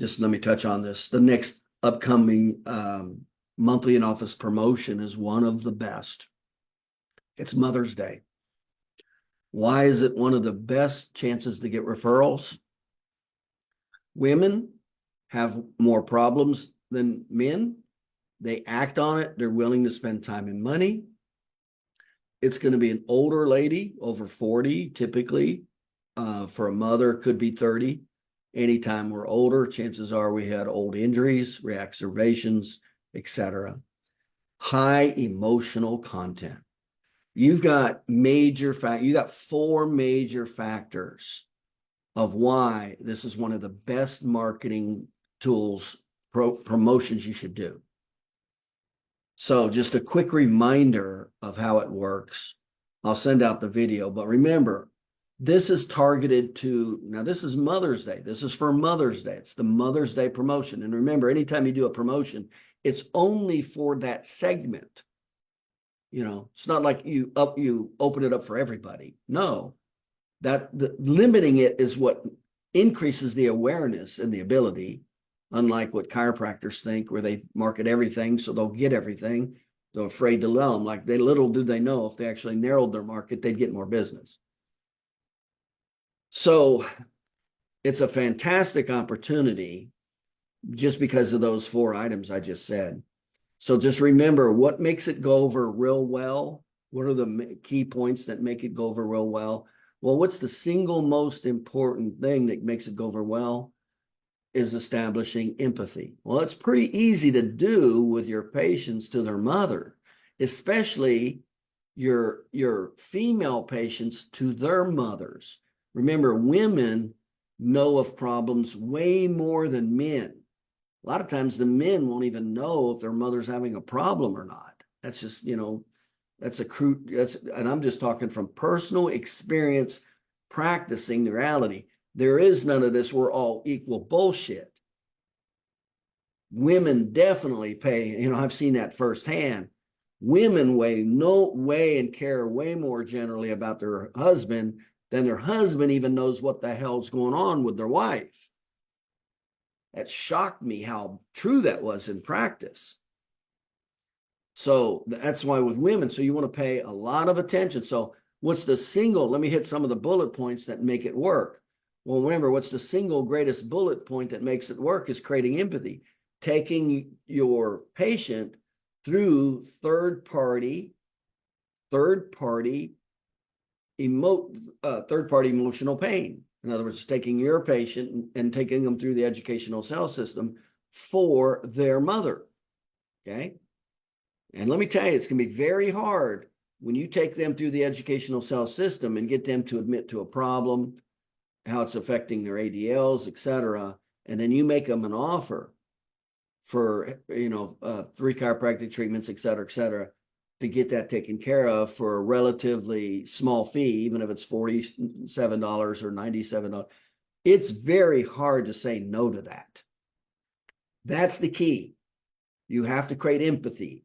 just let me touch on this. The next upcoming monthly in office promotion is one of the best. It's Mother's Day. Why is it one of the best chances to get referrals? Women have more problems than men. They act on it. They're willing to spend time and money. It's going to be an older lady, over 40, typically. For a mother, could be 30. Anytime we're older, chances are we had old injuries, reactivations, etc. High emotional content. You've got four major factors of why this is one of the best marketing tools, promotions you should do. So just a quick reminder of how it works. I'll send out the video, but remember, this is targeted to, now this is Mother's Day. This is for Mother's Day. It's the Mother's Day promotion. And remember, anytime you do a promotion, it's only for that segment. You know, it's not like you open it up for everybody. No, limiting it is what increases the awareness and the ability, unlike what chiropractors think, where they market everything so they'll get everything. They're afraid to let them. Like, little do they know, if they actually narrowed their market, they'd get more business. So it's a fantastic opportunity just because of those four items I just said. So just remember, what makes it go over real well? What are the key points that make it go over real well? Well, what's the single most important thing that makes it go over well? Is establishing empathy. Well, it's pretty easy to do with your patients to their mother, especially your female patients to their mothers. Remember, women know of problems way more than men. A lot of times the men won't even know if their mother's having a problem or not. That's just, and I'm just talking from personal experience, practicing the reality. There is none of this we're all equal bullshit. Women definitely pay, I've seen that firsthand. Women weigh and care way more generally about their husband than their husband even knows what the hell's going on with their wife. That shocked me how true that was in practice. So that's why with women, so you want to pay a lot of attention. So what's let me hit some of the bullet points that make it work. Well, remember, what's the single greatest bullet point that makes it work is creating empathy. Taking your patient through third-party emotional pain. In other words, taking your patient and taking them through the educational sales system for their mother, okay? And let me tell you, it's going to be very hard when you take them through the educational sales system and get them to admit to a problem, how it's affecting their ADLs, etc., and then you make them an offer for, 3 chiropractic treatments, etc., to get that taken care of for a relatively small fee, even if it's $47 or $97. It's very hard to say no to that. That's the key. You have to create empathy.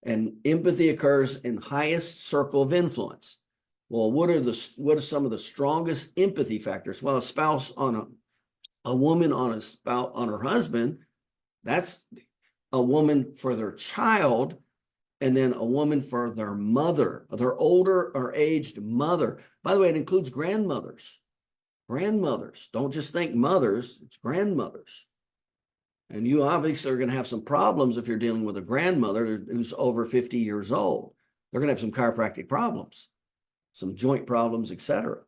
And empathy occurs in highest circle of influence. Well, what are some of the strongest empathy factors? Well, a woman on her husband, that's a woman for their child, and then a woman for their mother, their older or aged mother. By the way, it includes grandmothers. Grandmothers. Don't just think mothers, it's grandmothers. And you obviously are going to have some problems if you're dealing with a grandmother who's over 50 years old. They're going to have some chiropractic problems, some joint problems, etc.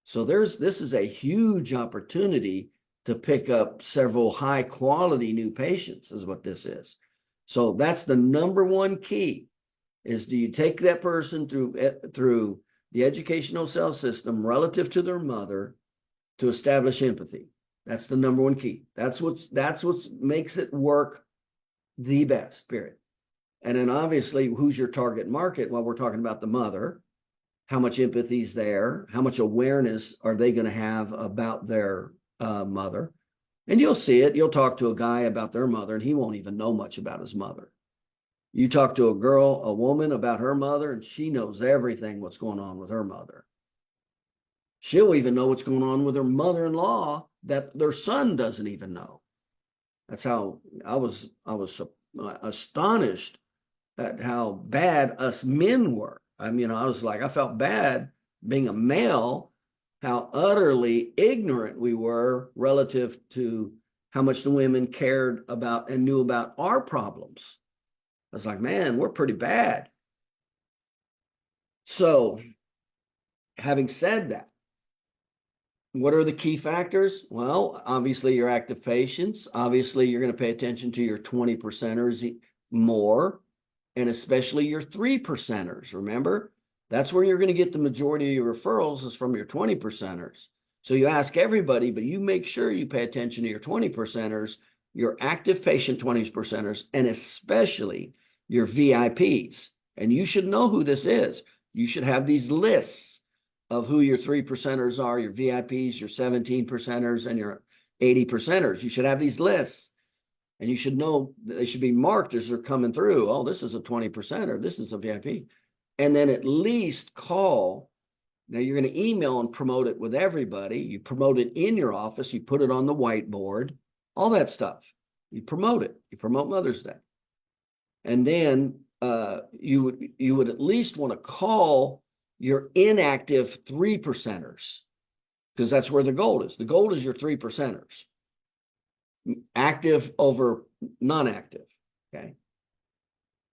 So this is a huge opportunity to pick up several high quality new patients, is what this is. So that's the number one key, is do you take that person through the educational sales system relative to their mother to establish empathy. That's the number one key. That's what makes it work the best, period. And then obviously, who's your target market? Well, we're talking about the mother. How much empathy is there? How much awareness are they going to have about their mother? And you'll see it. You'll talk to a guy about their mother, and he won't even know much about his mother. You talk to a woman about her mother, and she knows everything what's going on with her mother. She'll even know what's going on with her mother-in-law that their son doesn't even know. That's how I was astonished at how bad us men were. I mean, I was like, I felt bad being a male, how utterly ignorant we were relative to how much the women cared about and knew about our problems. I was like, man, we're pretty bad. So, having said that, what are the key factors? Well, obviously your active patients. Obviously, you're going to pay attention to your 20 percenters more, and especially your 3 percenters. Remember, that's where you're going to get the majority of your referrals is from your 20 percenters. So you ask everybody, but you make sure you pay attention to your 20 percenters, your active patient 20 percenters, and especially your VIPs. And you should know who this is. You should have these lists of who your 3 percenters are, your VIPs, your 17 percenters, and your 80 percenters. You should have these lists. And you should know that they should be marked as they're coming through. Oh, this is a 20 percenter. This is a VIP. And then at least call. Now you're going to email and promote it with everybody. You promote it in your office. You put it on the whiteboard, all that stuff. You promote it. You promote Mother's Day. And then you would at least want to call your inactive 3 percenters, because that's where the gold is. The gold is your 3 percenters, active over non-active. Okay.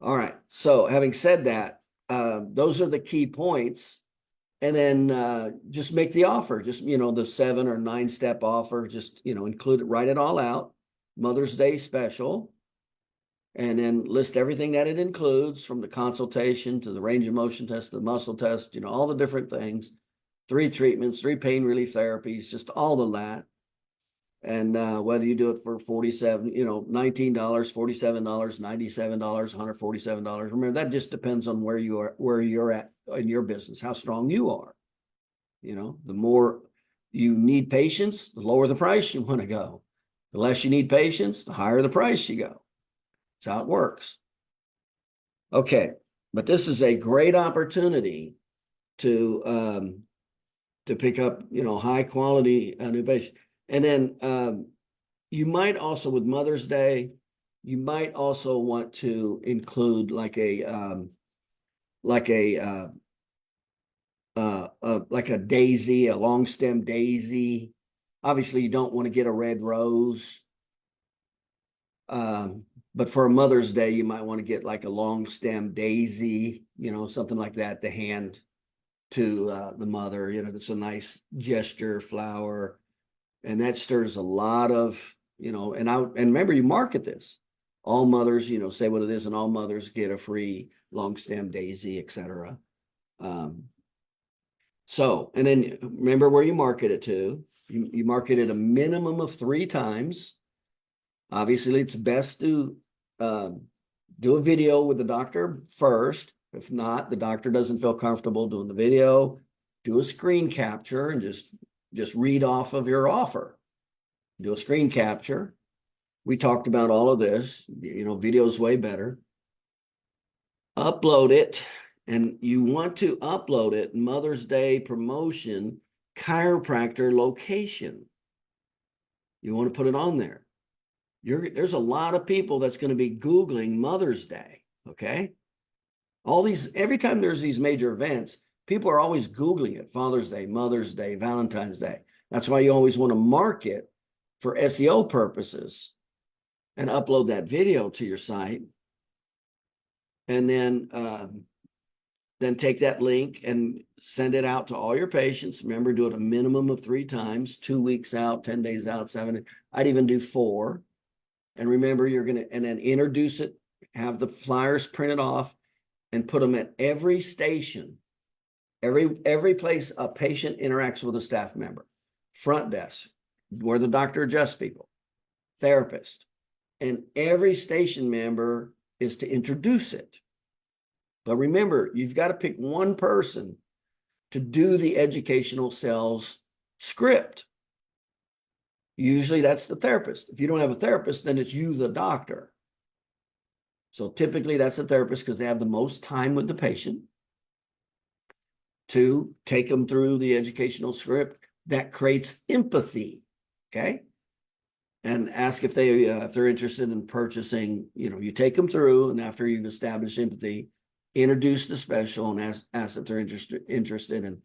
All right. So having said that, those are the key points. And then just make the offer, just, the 7 or 9 step offer, just, include it, write it all out, Mother's Day special, and then list everything that it includes, from the consultation to the range of motion test, the muscle test, all the different things, 3 treatments, 3 pain relief therapies, just all of that. And whether you do it for $47, $19, $47, $97, $147. Remember, that just depends on where you're at in your business, how strong you are. The more you need patients, the lower the price you want to go. The less you need patients, the higher the price you go. That's how it works. Okay, but this is a great opportunity to pick up, high quality new patients. And then you might also, with Mother's Day, you might also want to include like a daisy, a long stem daisy. Obviously, you don't want to get a red rose. But for a Mother's Day, you might want to get like a long stem daisy, something like that to hand to the mother. It's a nice gesture, flower. And that stirs a lot of, and remember, you market this. All mothers, say what it is, and all mothers get a free long stem daisy, etc. So, and then remember where you market it to. You market it a minimum of 3 times. Obviously, it's best to do a video with the doctor first. If not, the doctor doesn't feel comfortable doing the video, do a screen capture and just read off of your offer. Do a screen capture. We talked about all of this. Video is way better. Upload it, and you want to upload it Mother's Day promotion, chiropractor location. You want to put it on there. There's a lot of people that's going to be Googling Mother's Day, okay? Every time there's these major events, people are always Googling it, Father's Day, Mother's Day, Valentine's Day. That's why you always want to mark it for SEO purposes and upload that video to your site. And then take that link and send it out to all your patients. Remember, do it a minimum of 3 times, 2 weeks out, 10 days out, 7. I'd even do 4. And remember, and then introduce it, have the flyers printed off and put them at every station, every place a patient interacts with a staff member, front desk, where the doctor adjusts people, therapist, and every station member is to introduce it. But remember, you've got to pick one person to do the educational sales script. Usually that's the therapist. If you don't have a therapist, then it's you, the doctor. So typically that's the therapist because they have the most time with the patient. Two, take them through the educational script that creates empathy. Okay. And ask if they're interested in purchasing. You take them through, and after you've established empathy, introduce the special and ask if they're interested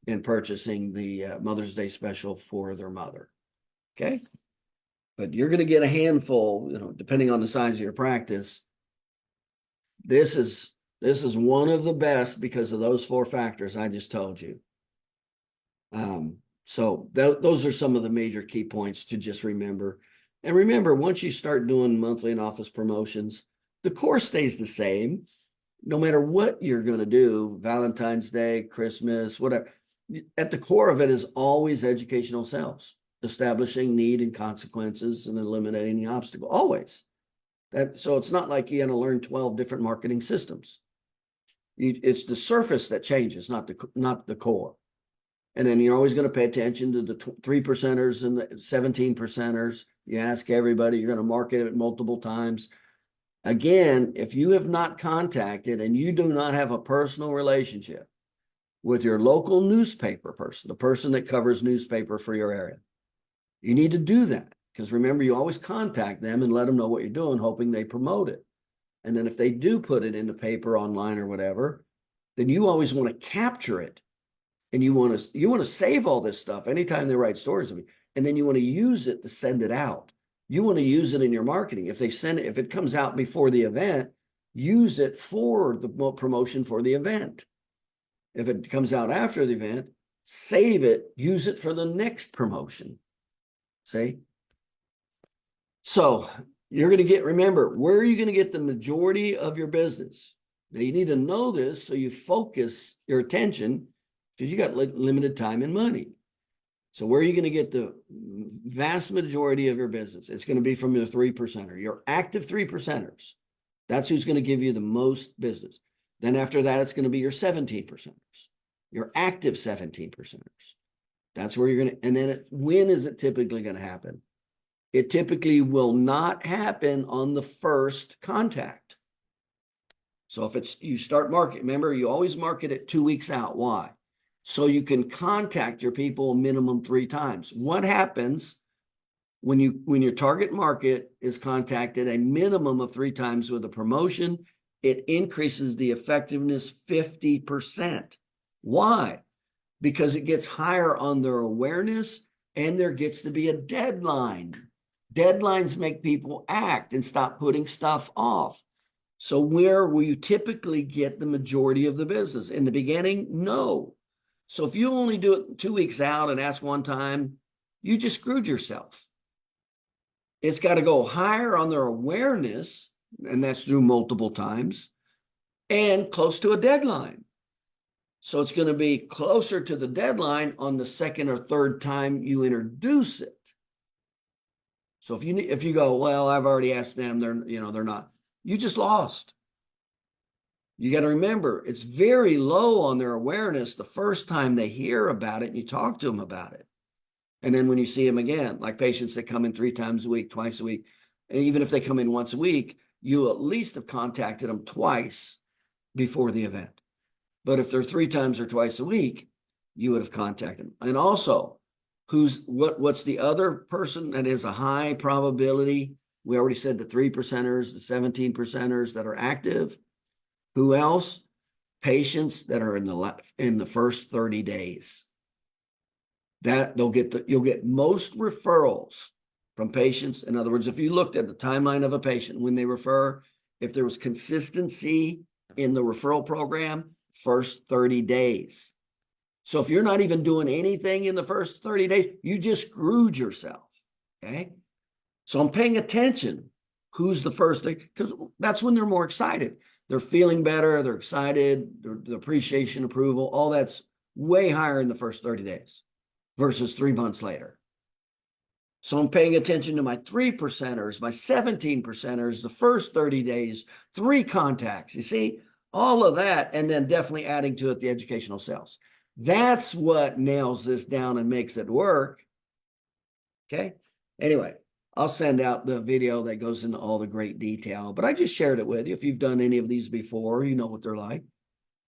in purchasing the Mother's Day special for their mother. Okay. But you're going to get a handful, depending on the size of your practice. This is one of the best because of those 4 factors I just told you. So those are some of the major key points to just remember. And remember, once you start doing monthly and office promotions, the core stays the same. No matter what you're going to do, Valentine's Day, Christmas, whatever, at the core of it is always educational sales, establishing need and consequences and eliminating the obstacle, always. So it's not like you're going to learn 12 different marketing systems. It's the surface that changes, not the core. And then you're always going to pay attention to the 3%ers and the 17%ers. You ask everybody, you're going to market it multiple times. Again, if you have not contacted and you do not have a personal relationship with your local newspaper person, the person that covers newspaper for your area, you need to do that. Because remember, you always contact them and let them know what you're doing, hoping they promote it. And then if they do put it in the paper, online, or whatever, then you always want to capture it. And you want to save all this stuff anytime they write stories of me. And then you want to use it to send it out. You want to use it in your marketing. If it comes out before the event, use it for the promotion for the event. If it comes out after the event, save it, use it for the next promotion. See? So you're going to remember, where are you going to get the majority of your business? Now you need to know this so you focus your attention, because you got limited time and money. So where are you going to get the vast majority of your business? It's going to be from your 3%er, your active 3%ers. That's who's going to give you the most business. Then after that, it's going to be your 17%ers, your active 17%ers. That's where you're going to, and then when is it typically going to happen? It typically will not happen on the first contact. So if you start marketing, remember, you always market it 2 weeks out. Why? So you can contact your people minimum 3 times. What happens when your target market is contacted a minimum of 3 times with a promotion? It increases the effectiveness 50%. Why? Because it gets higher on their awareness, and there gets to be a deadline. Deadlines make people act and stop putting stuff off. So where will you typically get the majority of the business? In the beginning, no. So if you only do it 2 weeks out and ask 1 time, you just screwed yourself. It's got to go higher on their awareness, and that's through multiple times, and close to a deadline. So it's going to be closer to the deadline on the 2nd or 3rd time you introduce it. So if you go, well, I've already asked them, they're not, you just lost. You got to remember, it's very low on their awareness the first time they hear about it and you talk to them about it. And then when you see them again, like patients that come in 3 times a week, twice a week, and even if they come in once a week, you at least have contacted them twice before the event. But if they're 3 times or twice a week, you would have contacted them. And also, what's the other person that is a high probability? We already said the 3%ers, the 17%ers that are active. Who else? Patients that are in the first 30 days. That you'll get most referrals from patients. In other words, if you looked at the timeline of a patient when they refer, if there was consistency in the referral program, first 30 days. So if you're not even doing anything in the first 30 days, you just screwed yourself. Okay. So I'm paying attention. Who's the first thing? Because that's when they're more excited. They're feeling better. They're excited. The appreciation, approval, all that's way higher in the first 30 days versus 3 months later. So I'm paying attention to my 3%ers, my 17%ers, the first 30 days, 3 contacts. You see, all of that, and then definitely adding to it the educational sales. That's what nails this down and makes it work. Okay. Anyway, I'll send out the video that goes into all the great detail, but I just shared it with you. If you've done any of these before, you know what they're like.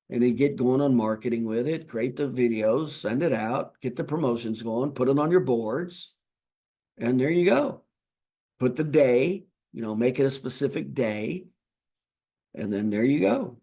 and then get going on marketing with it, create the videos, send it out, get the promotions going, put it on your boards, and there you go. Put the day, make it a specific day, and then there you go.